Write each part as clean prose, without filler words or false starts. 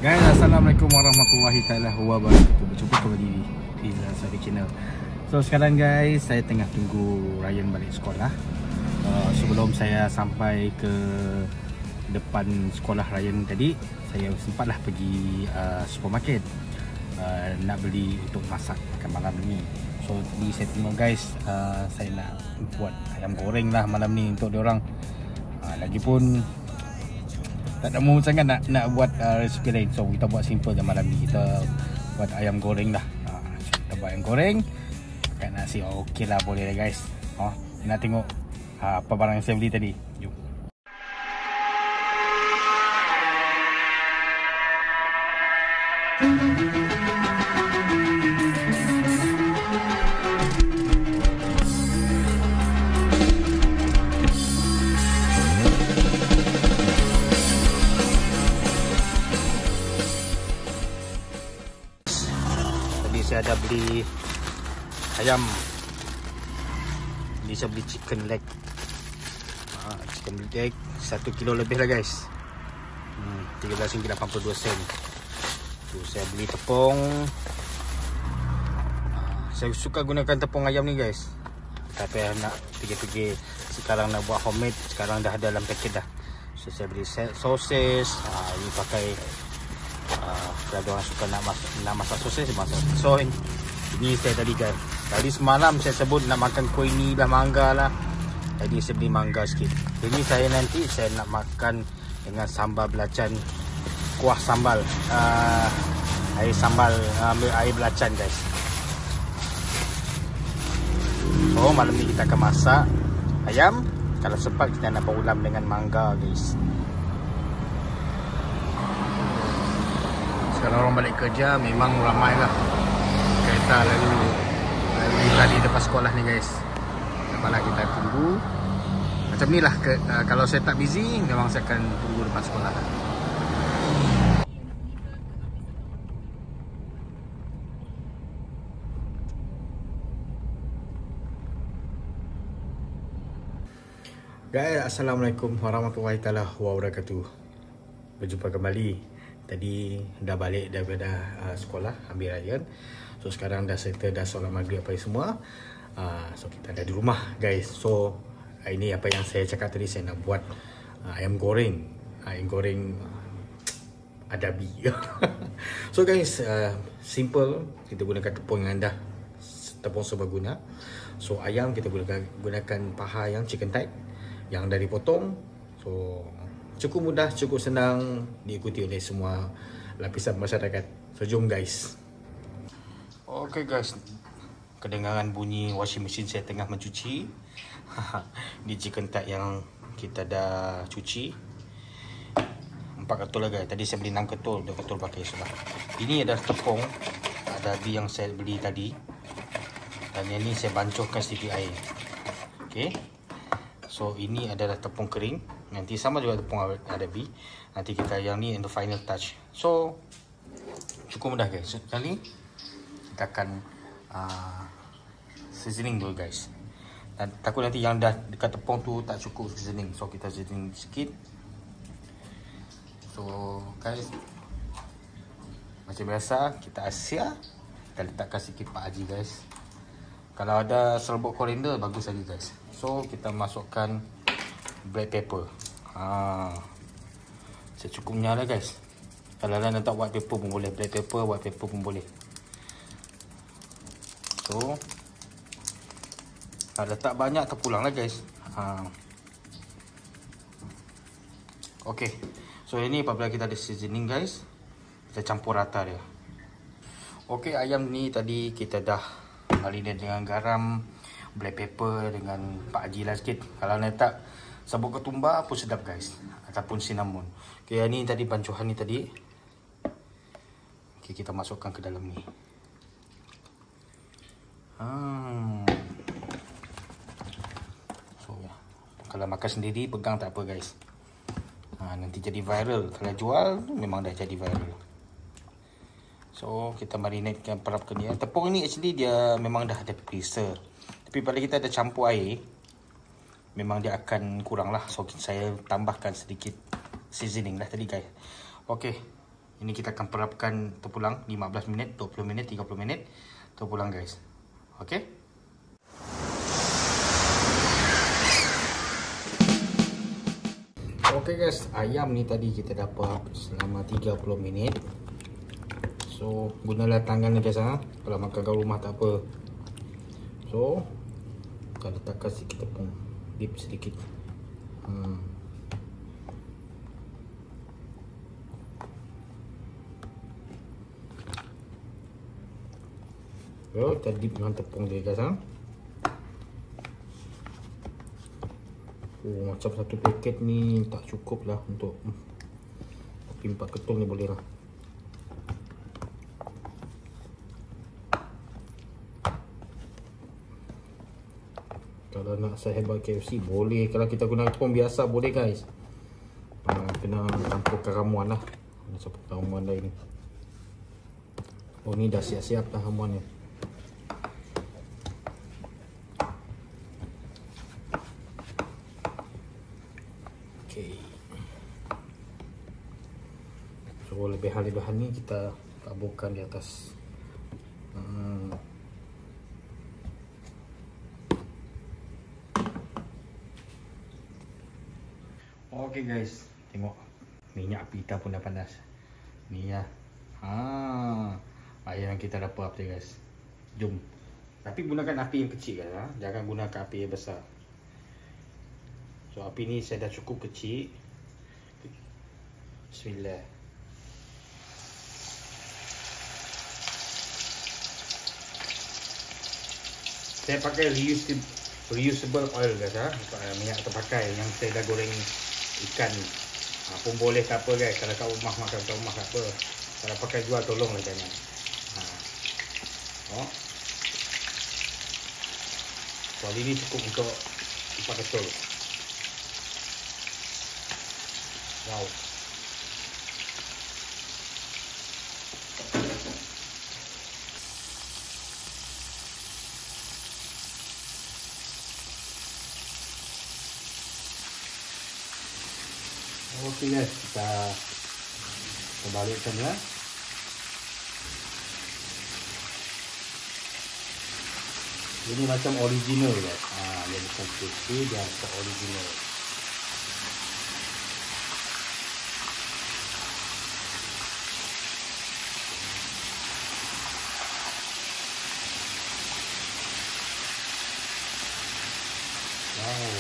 Guys, Assalamualaikum warahmatullahi taala wabarakatuh. Berjumpa kembali di Zari Channel. So sekarang guys, saya tengah tunggu Ryan balik sekolah. Sebelum saya sampai ke depan sekolah Ryan tadi, saya sempatlah pergi supermarket nak beli untuk masak makan malam ni. So tadi saya tengok guys, saya nak buat ayam goreng lah malam ni untuk diorang. Lagipun tak ada mood sangat nak buat resipi lain. So kita buat simple je malam ni. Kita buat ayam goreng dah. Kita buat ayam goreng makan nasi. Okey lah, boleh lah guys. Nak tengok apa barang yang saya beli tadi. Jom. Saya ada beli ayam. Ini saya beli chicken leg. Chicken leg 1 kilo lebih lah guys. RM13.82. Saya beli tepung. Saya suka gunakan tepung ayam ni guys. Tapi nak pergi-pergi sekarang nak buat homemade, sekarang dah ada dalam paket dah. So saya beli sosis. Ini pakai kalau orang suka nak masak sosis, masak. So ini saya tadi guys. Tadi semalam saya sebut nak makan kuih ni lah, mangga lah. Tadi saya beli mangga sikit. Ini saya nanti saya nak makan dengan sambal belacan, kuah sambal, air sambal, air belacan guys. So malam ni kita akan masak ayam. Kalau sempat kita nak berulam dengan mangga guys. Kalau orang balik kerja memang ramai lah kereta lalu tadi depan sekolah ni guys. Dapatlah kita tunggu macam ni lah. Kalau saya tak busy memang saya akan tunggu depan sekolah. Guys, Assalamualaikum warahmatullahi taala wabarakatuh. Berjumpa kembali. Tadi dah balik daripada sekolah ambil Ryan. So sekarang dah settle, dah solat maghrib apa semua. So kita dah di rumah guys. So ini apa yang saya cakap tadi, saya nak buat ayam goreng. Ayam goreng adabi. So guys, simple. Kita gunakan tepung yang anda, tepung serbaguna. So ayam kita gunakan paha yang chicken thigh yang dah dipotong. So cukup mudah, cukup senang diikuti oleh semua lapisan masyarakat. So jom guys. Okay guys, kedengaran bunyi washing machine saya tengah mencuci. Ni chicken thigh yang kita dah cuci 4 ketul lah guys. Tadi saya beli 6 ketul, 2 ketul pakai sudah. Ini adalah tepung adabi yang saya beli tadi. Dan yang ni saya bancuhkan sedikit air. Okay. So ini adalah tepung kering. Nanti sama juga tepung adabi. Nanti kita yang ni the final touch. So cukup mudah guys. So, kali kita akan seasoning dulu guys. Dan takut nanti yang dah dekat tepung tu tak cukup seasoning. So kita seasoning sikit. So guys, macam biasa kita asia, kita letakkan sikit Pak Haji guys. Kalau ada serbuk koriander bagus lagi guys. So kita masukkan black pepper. Secukupnya lah guys. Kalau anda tak white pepper pun boleh, black pepper, white pepper pun boleh. So kalau letak banyak terpulang lah guys. Okay. So ini apabila kita ada seasoning guys, kita campur rata dia. Okay, ayam ni tadi kita dah marinate dengan garam, black pepper dengan Pak Haji lah sikit. Kalau nak letak sabuk ketumbar pun sedap guys, ataupun cinnamon. Okay, yang ni tadi bancuhan ni tadi. Okay, kita masukkan ke dalam ni. So ya, kalau makan sendiri pegang tak apa guys. Nanti jadi viral. Kalau jual memang dah jadi viral. So kita marinatekan, perapkan dia. Tepung ni actually dia memang dah ada preser. Tapi bila kita ada campur air, memang dia akan kurang lah. So saya tambahkan sedikit seasoning lah tadi guys. Okay, Ini kita akan perapkan terpulang 15 minit, 20 minit, 30 minit terpulang guys. Okey. Okey guys, ayam ni tadi kita dapat selama 30 minit. So, gunalah tangan guys ha. Kalau makan kat rumah tak apa. So, kita letakkan sikit tepung. Dip sedikit. So, kita dip dengan tepung dia guys ha. Oh, macam satu paket ni tak cukup lah untuk tapi 4 ketul ni boleh lah. Kalau nak sehebat KFC boleh, kalau kita guna tepung biasa boleh guys. Kena campurkan ramuan lah. Campurkan ramuan lain. Oh, ni dah siap-siap dah ramuan ni. Okay. So lebihan-lebihan ni kita taburkan di atas. Okay guys, tengok minyak api kita pun dah panas. Ni ya. Ayam yang kita dah perap tu guys. Jom. Tapi gunakan api yang kecil guys. Jangan gunakan api yang besar. So api ni saya dah cukup kecil. Bismillah. Saya pakai reusable oil guys minyak terpakai yang saya dah goreng ikan ni. Pun boleh tak apa guys, kalau kat rumah makan kat rumah tak apa. Kalau pakai jual tolonglah jangan. Kuali ni cukup untuk 4 ketul. Wow. Okey guys, kita balikkan ya. Ini macam original guys. Dia bukan crispy, dia macam original. Wow.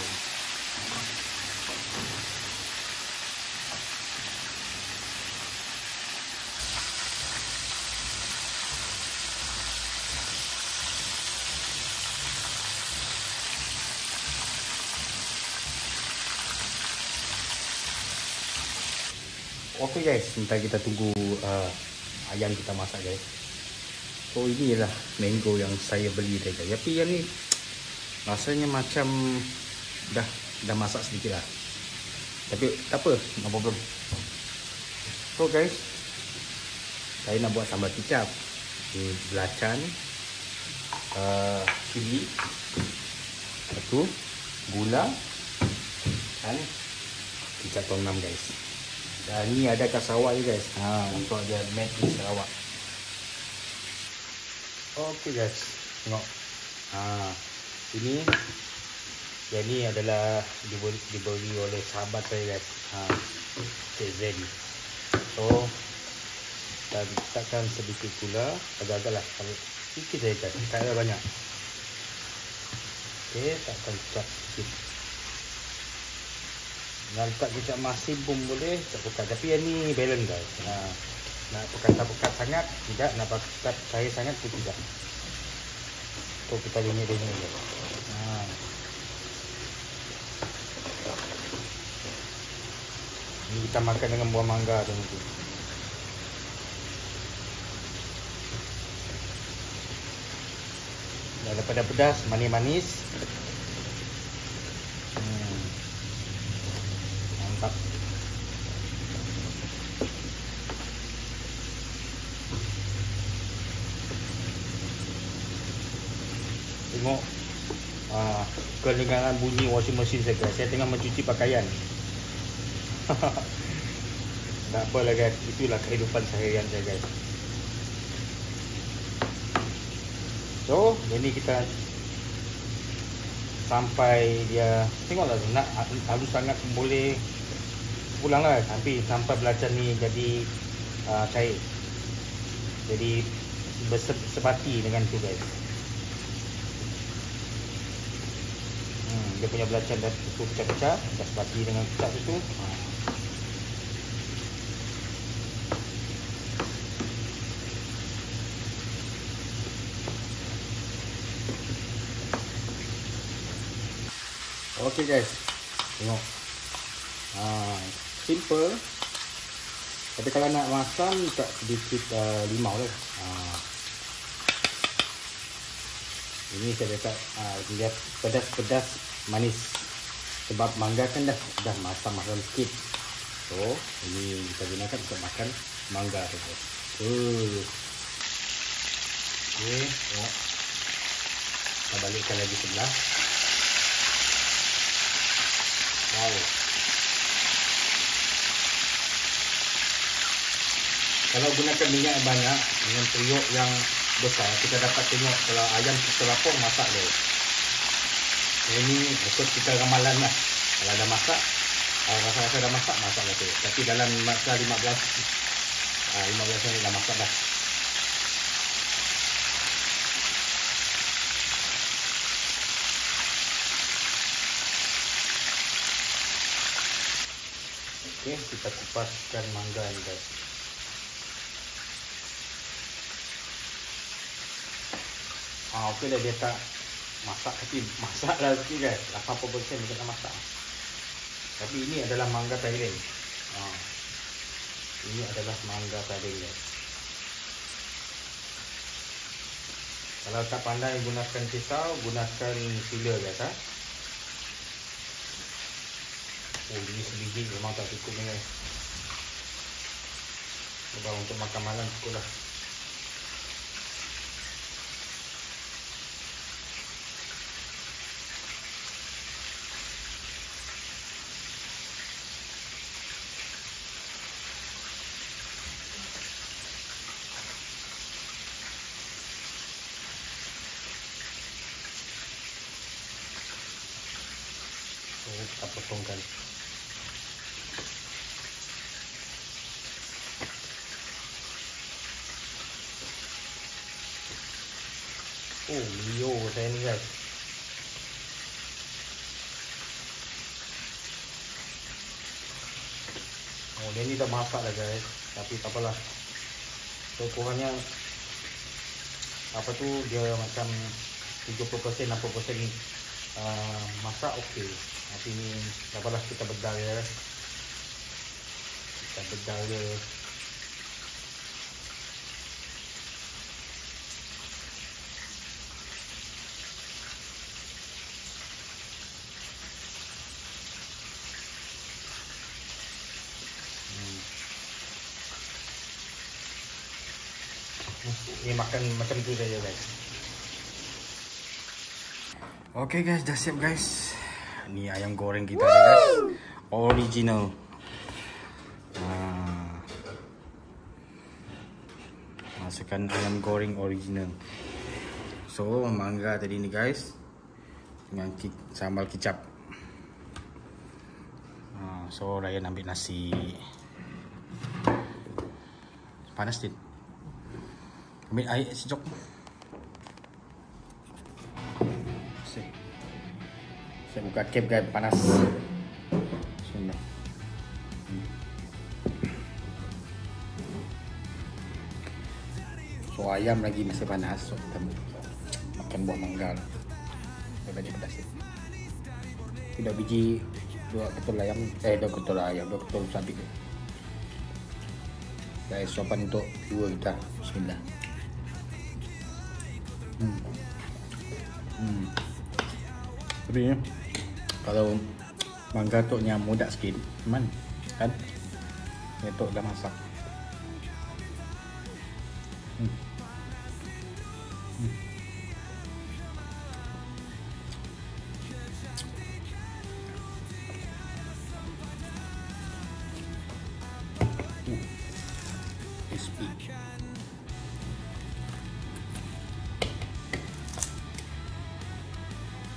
Okey guys, sebentar kita tunggu ayam kita masak guys. So inilah mango yang saya beli tadi guys. Tapi yang ni rasanya macam dah masak sedikit lah. Tapi tak apa, no problem. So guys, saya nak buat sambal kicap. Ini belacan, cili, satu, gula dan kicap tom yum guys. Dan ni ada kat Sarawak je guys. Untuk dia made in Sarawak. Okey guys, tengok. Ini yang ni adalah diberi oleh sahabat saya guys. Cik Zen. So kita letakkan sedikit gula, agak-agak lah. Sedikit saja guys, tak ada banyak. Okey, takkan kecap sikit. Nak letak kecap masin pun boleh, tak pekat. Tapi yang ni balance guys. Nak pekat-pekat sangat tidak, nak pekat cair sangat pun tidak. So kita linyit-linyit guys. Ini kita makan dengan buah mangga tu nanti. Daripada pedas, manis-manis. Mantap. Tengok kedengaran bunyi washing machine saya guys. Saya tengah mencuci pakaian. Tak apalah guys, itulah kehidupan seharian saya guys. So, ini kita sampai dia tengoklah nak halus sangat boleh pulanglah, tapi sampai belacan ni jadi cair. Jadi bersebati dengan tu guys. Dia punya belacan dah tu pecah-pecah, dah sebati dengan kecap itu. Okey guys, tengok. Simple. Tapi kalau nak masam tak sedikit limau lah. Ini saya letak dia pedas-pedas manis. Sebab mangga kan dah masam-masam sikit. So, ini kita gunakan untuk makan mangga tu. Okey, tengok. Kita balikkan lagi sebelah. Wow. Kalau gunakan minyak yang banyak dengan periuk yang besar, kita dapat tengok kalau ayam terlapor masak dia. Ini ikut kita ramalan lah. Kalau dah masak, rasa-rasa dah masak, masak lah tu. Tapi dalam masa 15 minit dah masak dah. Okey, kita kupaskan mangga ni guys. Okey dah, dia tak masak tapi masak lah sikit guys. 80% dia tak masak. Tapi ini adalah mangga Thailand. Ini adalah mangga Thailand guys. Kalau tak pandai gunakan pisau, gunakan filler guys. Ini sebiji memang tak cukup ni guys. Sebab untuk makan malam cukup lah. So, kita potongkan. Lio saya ni guys. Dia ni dah masak dah guys. Tapi tak apalah. So kurangnya apa tu, dia macam 70% 60% masak okey. Tapi ni tak apalah, kita bedal ya. Kita bedal dia. Ini makan macam tu saja guys. Okey guys, dah siap guys. Ni ayam goreng kita guys. Original. Masukkan ayam goreng original. So, mangga tadi ni guys. Dengan sambal kicap. So, Ryan ambil nasi. Panas sikit. Ambil air secok. Saya buka cap guys, panas. Bismillah. So ayam lagi masih panas. So kita makan buah mangga. Dia banyak pedas ni. Tidak biji 2 ketul ayam, 2 ketul ayam, 2 ketul sapi. Guys, sopan untuk viewer kita. Bismillah. Tapi kalau mangga tu yang mudah sikit, man kan? Dia tu dah masak.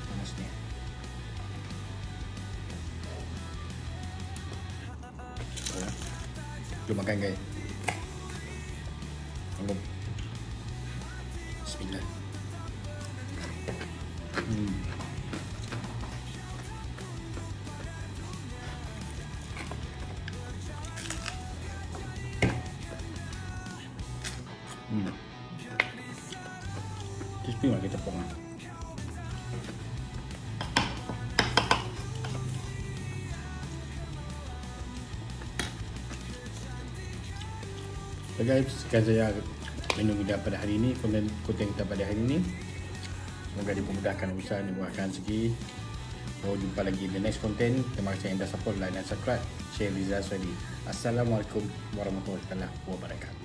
Panas ni. Jom makan guys. Tunggu. Bismillah. Crispy lah kita tepung lah. So guys, sekian saja menu kita pada hari ini, konten kita pada hari ini. Semoga dipermudahkan usaha, dimudahkan segi. So jumpa lagi di next content. Terima kasih yang dah support, like dan subscribe. Share Rizal Swadi. Assalamualaikum warahmatullahi wabarakatuh.